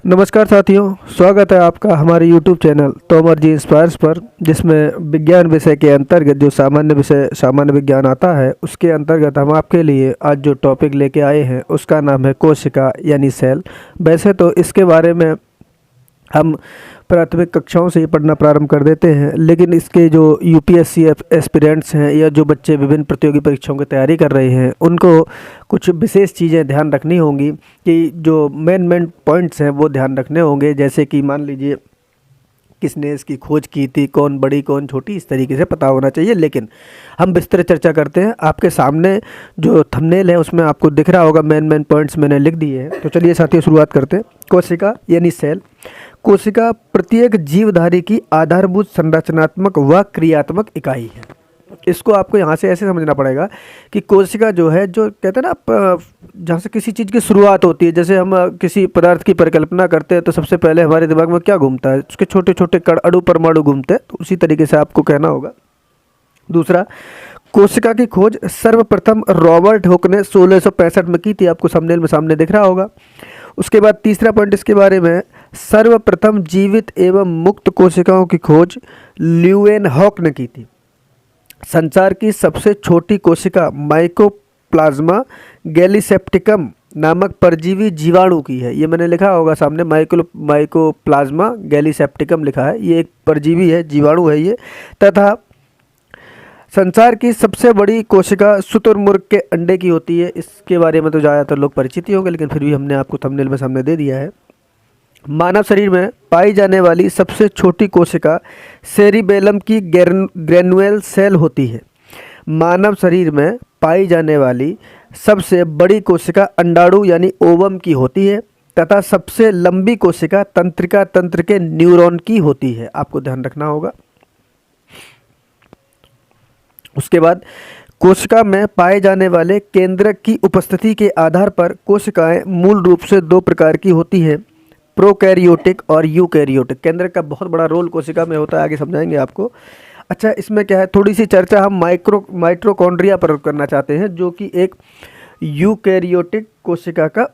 नमस्कार साथियों, स्वागत है आपका हमारे YouTube चैनल तोमर जी इंस्पायर्स पर, जिसमें विज्ञान विषय के अंतर्गत जो सामान्य विषय सामान्य विज्ञान आता है उसके अंतर्गत हम आपके लिए आज जो टॉपिक लेके आए हैं उसका नाम है कोशिका यानी सेल। वैसे तो इसके बारे में हम प्राथमिक कक्षाओं से ही पढ़ना प्रारंभ कर देते हैं, लेकिन इसके जो यूपीएससी एस्पिरेंट्स हैं या जो बच्चे विभिन्न प्रतियोगी परीक्षाओं की तैयारी कर रहे हैं उनको कुछ विशेष चीज़ें ध्यान रखनी होंगी कि जो मेन पॉइंट्स हैं वो ध्यान रखने होंगे। जैसे कि मान लीजिए किसने इसकी खोज की थी, कौन बड़ी कौन छोटी, इस तरीके से पता होना चाहिए। लेकिन हम विस्तृत चर्चा करते हैं। आपके सामने जो थंबनेल है उसमें आपको दिख रहा होगा मेन पॉइंट्स मैंने लिख दिए हैं। तो चलिए साथियों शुरुआत करते हैं। कोशिका यानी सेल। कोशिका प्रत्येक जीवधारी की आधारभूत संरचनात्मक व क्रियात्मक इकाई है। इसको आपको यहाँ से ऐसे समझना पड़ेगा कि कोशिका जो है, जो कहते हैं ना जहाँ से किसी चीज़ की शुरुआत होती है, जैसे हम किसी पदार्थ की परिकल्पना करते हैं तो सबसे पहले हमारे दिमाग में क्या घूमता है, उसके छोटे छोटे कण अणु परमाणु घूमते हैं। तो उसी तरीके से आपको कहना होगा। दूसरा, कोशिका की खोज सर्वप्रथम रॉबर्ट हुक ने 1665 में की थी। आपको थंबनेल में सामने दिख रहा होगा। उसके बाद तीसरा पॉइंट इसके बारे में, सर्वप्रथम जीवित एवं मुक्त कोशिकाओं की खोज ल्यूवेनहॉक ने की थी। संसार की सबसे छोटी कोशिका माइकोप्लाज्मा गैलीसेप्टिकम नामक परजीवी जीवाणु की है। ये मैंने लिखा होगा सामने, माइकोप्लाज्मा गैलीसेप्टिकम लिखा है। ये एक परजीवी है, जीवाणु है ये। तथा संसार की सबसे बड़ी कोशिका शुतुरमुर्ग के अंडे की होती है। इसके बारे में तो ज़्यादातर लोग परिचित ही होंगे, लेकिन फिर भी हमने आपको थंबनेल में सामने दे दिया है। मानव शरीर में पाई जाने वाली सबसे छोटी कोशिका सेरिबेलम की ग्रेनुअल सेल होती है। मानव शरीर में पाई जाने वाली सबसे बड़ी कोशिका अंडाणु यानी ओवम की होती है तथा सबसे लंबी कोशिका तंत्रिका तंत्र के न्यूरॉन की होती है। आपको ध्यान रखना होगा। उसके बाद कोशिका में पाए जाने वाले केंद्रक की उपस्थिति के आधार पर कोशिकाएं मूल रूप से दो प्रकार की होती है, प्रोकैरियोटिक और यूकैरियोटिक। केंद्रक का बहुत बड़ा रोल कोशिका में होता है, आगे समझाएंगे आपको। अच्छा, इसमें क्या है, थोड़ी सी चर्चा हम माइटोकॉन्ड्रिया पर करना चाहते हैं, जो कि एक यूकैरियोटिक कोशिका का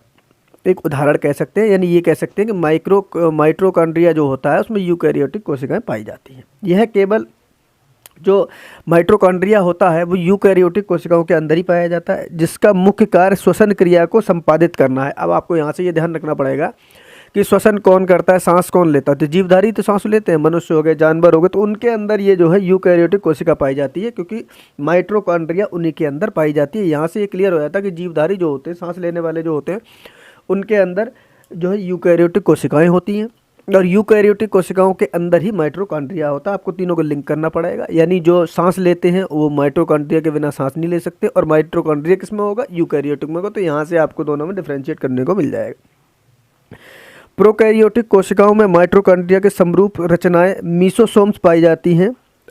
एक उदाहरण कह सकते हैं। यानी ये कह सकते हैं कि माइटोकॉन्ड्रिया जो होता है उसमें यूकैरियोटिक कोशिकाएं पाई जाती हैं। यह केवल जो माइटोकॉन्ड्रिया होता है वो यूकैरियोटिक कोशिकाओं के अंदर ही पाया जाता है, जिसका मुख्य कार्य श्वसन क्रिया को संपादित करना है। अब आपको यहाँ से ये ध्यान रखना पड़ेगा कि श्वसन कौन करता है, सांस कौन लेता है। तो जीवधारी तो सांस लेते हैं, मनुष्य हो गए, जानवर हो गए, तो उनके अंदर ये जो है यूकैरियोटिक कोशिका पाई जाती है, क्योंकि माइटोकॉन्ड्रिया उन्हीं के अंदर पाई जाती है। यहाँ से ये क्लियर हो जाता है कि जीवधारी जो होते हैं, सांस लेने वाले जो होते हैं, उनके अंदर जो है यूकैरियोटिक कोशिकाएँ होती हैं, और यूकैरियोटिक कोशिकाओं के अंदर ही माइटोकॉन्ड्रिया होता है। आपको तीनों को लिंक करना पड़ेगा। यानी जो सांस लेते हैं वो माइटोकॉन्ड्रिया के बिना सांस नहीं ले सकते, और माइटोकॉन्ड्रिया किस में होगा, यूकैरियोटिक में होगा। तो यहाँ से आपको दोनों में डिफ्रेंशिएट करने को मिल जाएगा। प्रोकैरियोटिक कोशिकाओं में माइटोकॉन्ड्रिया के समरूप रचनाएं मीसोसोम्स पाई जाती हैं।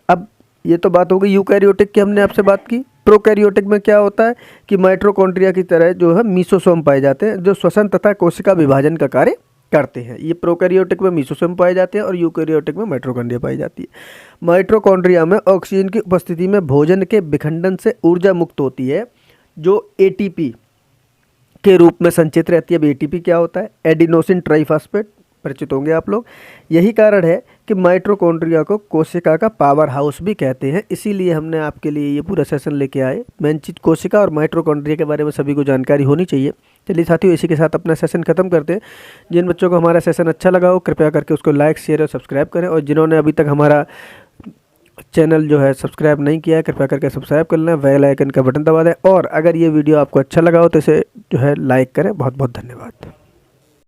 अब ये तो बात हो गई यूकैरियोटिक की, हमने आपसे बात की। प्रोकैरियोटिक में क्या होता है कि माइटोकॉन्ड्रिया की तरह जो है मीसोसोम पाए जाते हैं, जो श्वसन तथा कोशिका विभाजन का कार्य करते हैं। ये प्रोकैरियोटिक में मीसोसोम पाए जाते हैं और यूकैरियोटिक में माइटोकॉन्ड्रिया पाई जाती है। माइटोकॉन्ड्रिया में ऑक्सीजन की उपस्थिति में भोजन के विखंडन से ऊर्जा मुक्त होती है, जो एटीपी के रूप में संचित रहती है। अब एटीपी क्या होता है, एडिनोसिन ट्राइफॉस्फेट, परिचित होंगे आप लोग। यही कारण है कि माइटोकॉन्ड्रिया को कोशिका का पावर हाउस भी कहते हैं। इसीलिए हमने आपके लिए ये पूरा सेशन लेके आए। मेन चीज कोशिका और माइटोकॉन्ड्रिया के बारे में सभी को जानकारी होनी चाहिए। चलिए साथियों, इसी के साथ अपना सेशन खत्म करते हैं। जिन बच्चों को हमारा सेशन अच्छा लगा हो कृपया करके उसको लाइक, शेयर और सब्सक्राइब करें, और जिन्होंने अभी तक हमारा चैनल जो है सब्सक्राइब नहीं किया है कृपया करके सब्सक्राइब कर लें, बेल आइकन का बटन दबा दें, और अगर ये वीडियो आपको अच्छा लगा हो तो इसे जो है लाइक करें। बहुत बहुत धन्यवाद।